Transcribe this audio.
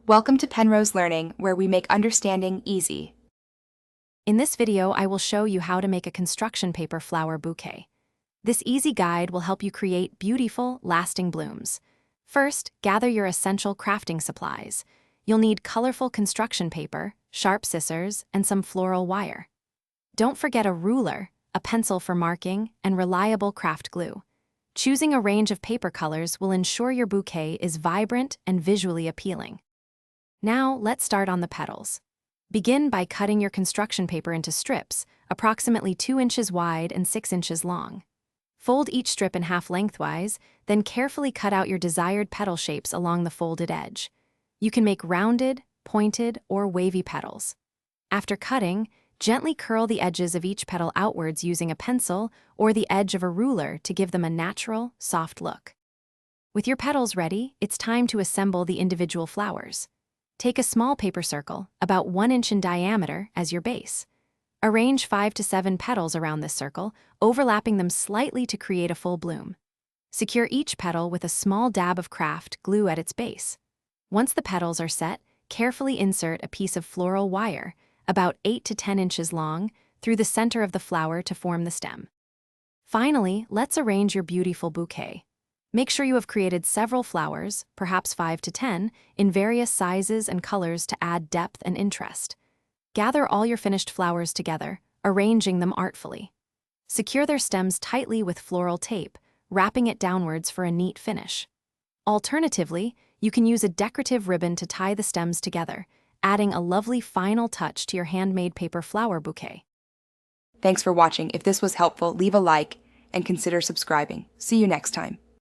Welcome to Penrose Learning, where we make understanding easy. In this video, I will show you how to make a construction paper flower bouquet. This easy guide will help you create beautiful, lasting blooms. First, gather your essential crafting supplies. You'll need colorful construction paper, sharp scissors, and some floral wire. Don't forget a ruler, a pencil for marking, and reliable craft glue. Choosing a range of paper colors will ensure your bouquet is vibrant and visually appealing. Now, let's start on the petals. Begin by cutting your construction paper into strips, approximately 2 inches wide and 6 inches long. Fold each strip in half lengthwise, then carefully cut out your desired petal shapes along the folded edge. You can make rounded, pointed, or wavy petals. After cutting, gently curl the edges of each petal outwards using a pencil or the edge of a ruler to give them a natural, soft look. With your petals ready, it's time to assemble the individual flowers. Take a small paper circle, about 1 inch in diameter, as your base. Arrange 5 to 7 petals around this circle, overlapping them slightly to create a full bloom. Secure each petal with a small dab of craft glue at its base. Once the petals are set, carefully insert a piece of floral wire, about 8 to 10 inches long, through the center of the flower to form the stem. Finally, let's arrange your beautiful bouquet. Make sure you have created several flowers, perhaps 5 to 10, in various sizes and colors to add depth and interest. Gather all your finished flowers together, arranging them artfully. Secure their stems tightly with floral tape, wrapping it downwards for a neat finish. Alternatively, you can use a decorative ribbon to tie the stems together, adding a lovely final touch to your handmade paper flower bouquet. Thanks for watching. If this was helpful, leave a like and consider subscribing. See you next time.